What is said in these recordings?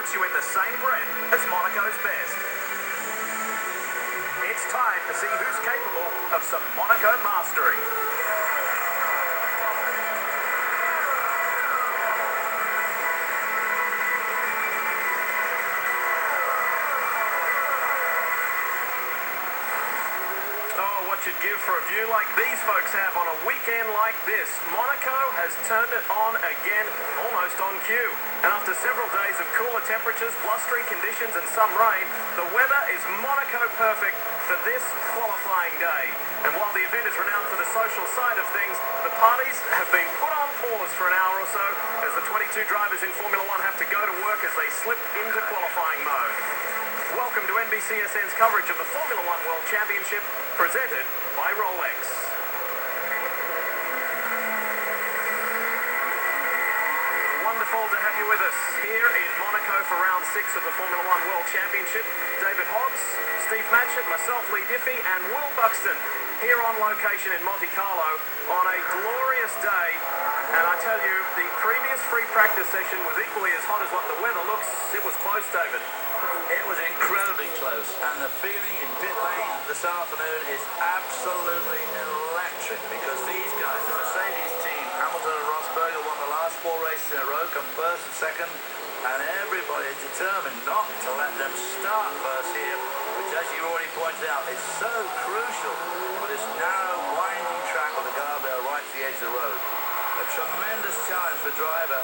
puts you in the same breath as Monaco's best. It's time to see who's capable of some Monaco mastery. What you'd give for a view like these folks have on a weekend like this. Monaco has turned it on again, almost on cue. And after several days of cooler temperatures, blustery conditions and some rain, the weather is Monaco perfect for this qualifying day. And while the event is renowned for the social side of things, the parties have been put on pause for an hour or so as the 22 drivers in Formula One have to go to work as they slip into qualifying mode. Welcome to NBCSN's coverage of the Formula One World Championship, presented by Rolex. Wonderful to have you with us here in Monaco for round 6 of the Formula One World Championship. David Hobbs, Steve Matchett, myself, Lee Diffie, and Will Buxton here on location in Monte Carlo on a glorious day. And I tell you, the previous free practice session was equally as hot as what the weather looks. It was close, David. It was incredibly close, and the feeling in pit lane this afternoon is absolutely electric because these guys, the Mercedes team, Hamilton and Rosberg, won the last 4 races in a row, come first and second, and everybody is determined not to let them start first here, which, as you already pointed out, is so crucial for this narrow, winding track with the guardrail right to the edge of the road. A tremendous challenge for the driver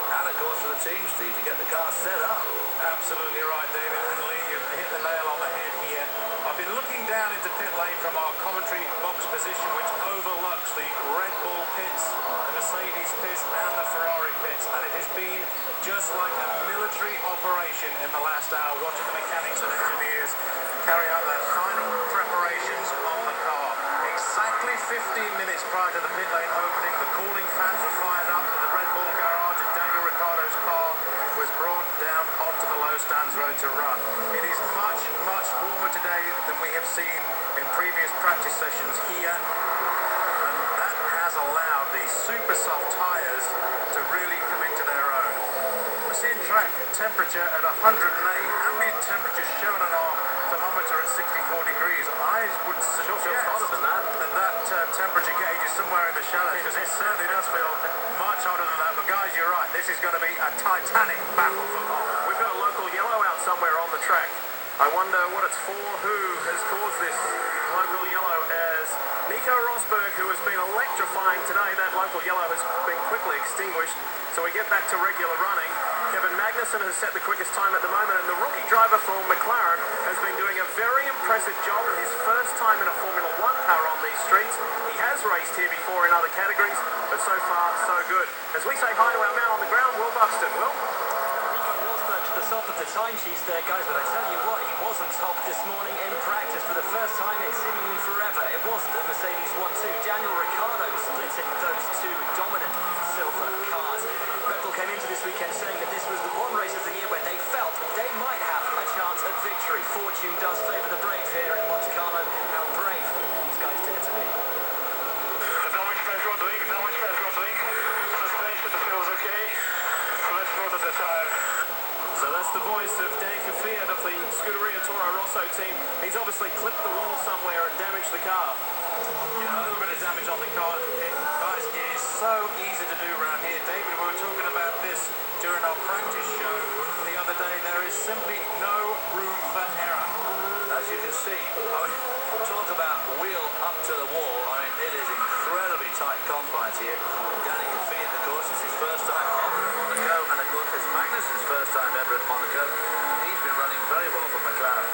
and, of course, for the team, Steve, to get the car set up. Absolutely right, David, and Lee, you've hit the nail on the head here. I've been looking down into pit lane from our commentary box position, which overlooks the Red Bull pits, the Mercedes pits, and the Ferrari pits, and it has been just like a military operation in the last hour, watching the mechanics and engineers carry out their final preparations on the car. Exactly 15 minutes prior to the pit lane opening, the cooling fans were fired up to the Red Bull garage, and Daniel Ricciardo's car was brought down onto the low stands road to run. It is much, much warmer today than we have seen in previous practice sessions here, and that has allowed these super soft tyres to really come into their own. We're seeing track temperature at 108, ambient temperature shown on our thermometer at 64 degrees. I would suggest that temperature gauge is somewhere in the shadows, because it certainly does feel much hotter than that. But guys, you're right, this is going to be a titanic battle for hot. We've got a local yellow out somewhere on the track. I wonder what it's for, who has caused this local yellow, as Nico Rosberg, who has been electrifying today, that local yellow has been quickly extinguished, so we get back to regular running. Kevin Magnussen has set the quickest time at the moment, and the rookie driver for McLaren has been doing a very impressive job in his first time in a Formula One car on these streets. He has raced here before in other categories, but so far, so good. As we say hi to our man on the ground, Will Buxton. Will? Nico Rosberg to the top of the timesheets there, guys, but I tell you what, he wasn't top this morning in practice for the first time in seemingly forever. It wasn't a Mercedes 1-2. Daniel Ricciardo splitting those two dominant silver cars. Red Bull came into this weekend saying that this was the one race of the year where they felt they might have a chance at victory. Fortune does favour the brave here in Monte Carlo. How brave these guys dare to be. Not much pressure on the link, not much pressure on the link. Suspension feels okay. Let's go to the side. So that's the voice of Dan Cafiat of the Scuderia Toro Rosso team. He's obviously clipped the wall somewhere and damaged the car. Yeah, a little bit of damage on the car. Guys, it is so easy to do around here. David, we were talking about this during our practice show the other day. There is simply no room for error. As you can see, talk about wheel up to the wall. I mean, it is incredibly tight confines here. Danny Cafiat, of course, is his first time ever at Monaco, and of course, it's Magnussen's first time ever at Monaco. He's been running very well for McLaren.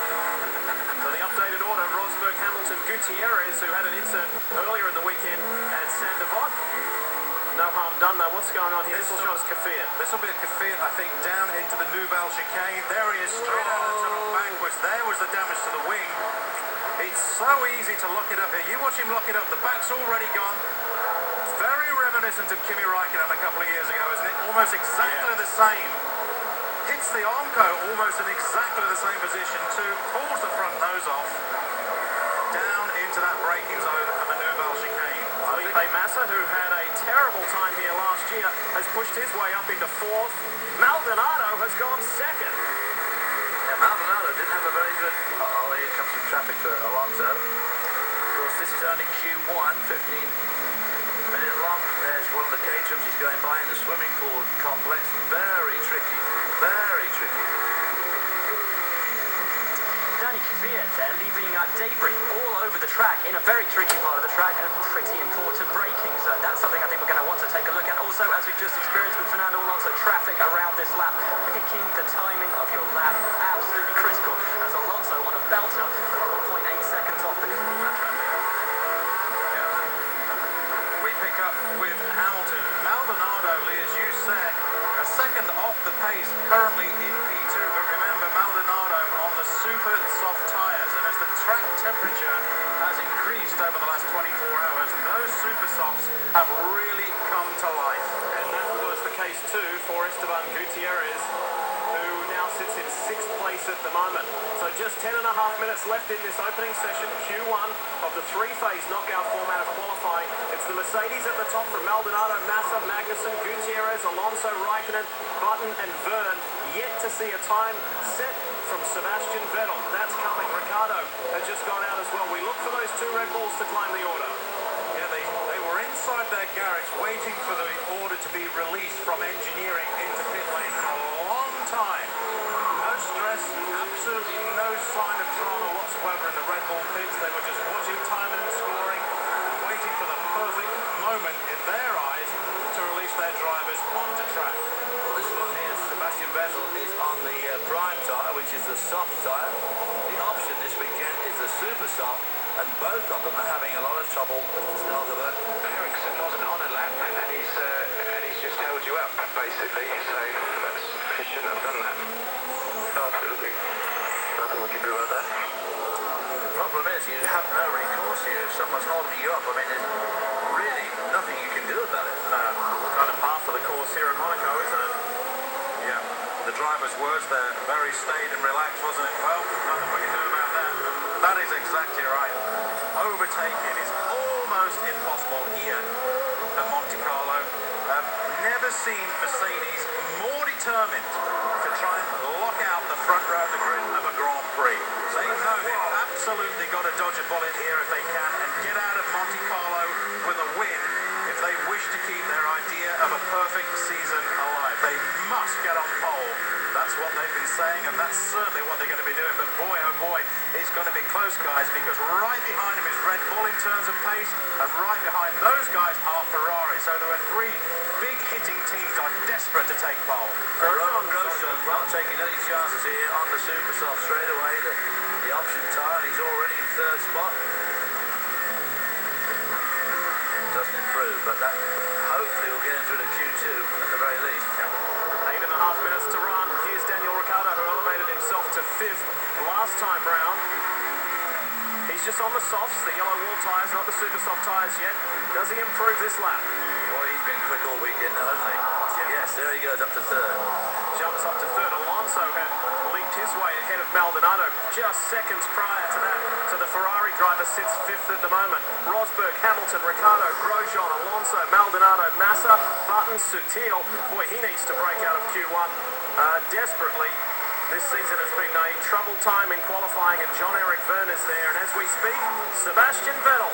So the updated order, Rosberg, Hamilton, Gutierrez, who had an incident earlier in the weekend at Saint-Devot. No harm done though. What's going on here? This will show us Cafiat. This will be a Cafiat, I think, down into the Nouvelle chicane. There he is, straight out of the tunnel backwards. There was the damage to the wing. It's so easy to lock it up here. You watch him lock it up. The back's already gone. Very reminiscent of Kimi Räikkönen a couple of years ago, isn't it? Almost exactly the same. Hits the armco almost in exactly the same position too. Pulls the front nose off. Down into that braking zone of the Nouvelle chicane. Felipe Massa, who had a terrible time here last year, has pushed his way up into 4th. Maldonado has gone second. Yeah, Maldonado didn't have a very good... Oh, here comes some traffic for Alonso. Of course, this is only Q1, 15-minute long. There's one of the caterers. He's going by in the swimming pool complex. Very tricky. Very tricky. Danny Kvyat there leaving debris all over the track in a very tricky part of the track and a pretty important braking zone. That's something I think we're going to want to take a look at. Also, as we've just experienced with Fernando Alonso, traffic around this lap. Picking the timing of your lap, absolutely critical. As Alonso on a belter, 1.8 seconds off the control of that traffic. We pick up with Hamilton. Maldonado, as you said, a second off the pace, currently in P2. But remember, Maldonado on the super soft tyres, and as the track temperature has increased over the last 24 hours, those super softs have really come to life. And that was the case too for Esteban Gutierrez, who now sits in 6th place at the moment. So just 10.5 minutes left in this opening session, Q1 of the three-phase knockout format of qualifying. It's the Mercedes at the top from Maldonado, Massa, Magnussen, Gutierrez, Alonso, Raikkonen, Button and Verne. Yet to see a time set from Sebastian Vettel. That's coming. Ricciardo has just gone out as well. We look for those two Red Bulls to climb the order. Yeah, they were inside their garage waiting for the order to be released from engineering into pit lane for a long time. No stress, absolutely no sign of drama whatsoever in the Red Bull pits. They were just watching timing and scoring and waiting for the perfect moment in their eyes to release their drivers onto track. Well, this one here, Sebastian Vettel, is on the prime tyre, which is the soft tyre. The option this weekend is the super soft, and both of them are having a lot of trouble at the start of it. Ericsson wasn't on a lap, and he's just held you up, basically. So he shouldn't have done that. Absolutely. Nothing we can do about that. The problem is you have no recourse here. If someone's holding you up, I mean, there's really nothing you can do about it. No, kind of par for the course here at Monaco, isn't it? Yeah, the driver's words there, very staid and relaxed, wasn't it? Well, nothing we can do about that. That is exactly right. Overtaking is almost impossible here at Monte Carlo. Never seen Mercedes more determined to try and lock out the front row of the grid of a Grand Prix. They know they've absolutely got to dodge a bullet here if they can and get out of Monte Carlo with a win if they wish to keep their idea of a perfect season alive. They must get on pole. That's what they've been saying, and that's certainly what they're going to be doing. But boy, oh boy, it's going to be close, guys, because right behind them is Red Bull in terms of pace, and right behind those guys are Ferrari. So there are three big hitting teams are desperate to take pole. Grosjean not taking any chances here on the super soft straight away. The option tyre, and he's already in 3rd spot. Doesn't improve, but that hopefully will get him through to Q2 at the very least. 8.5 minutes to run. Here's Daniel Ricciardo, who elevated himself to 5th last time round. He's just on the softs, the yellow wall tyres, not the super soft tyres yet. Does he improve this lap? Boy, he's been quick all weekend now, hasn't he? Yeah. Yes, there he goes up to 3rd. Jumps up to 3rd. Alonso had leaped his way ahead of Maldonado just seconds prior to that. So the Ferrari driver sits 5th at the moment. Rosberg, Hamilton, Ricciardo, Grosjean, Alonso, Maldonado, Massa, Button, Sutil. Boy, he needs to break out of Q1 desperately. This season has been a troubled time in qualifying, and Jean-Eric Verne is there. And as we speak, Sebastian Vettel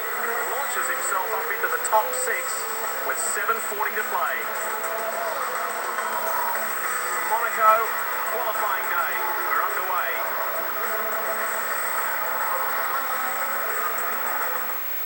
launches himself up into the top 6 with 7:40 to play. Monaco qualifying day.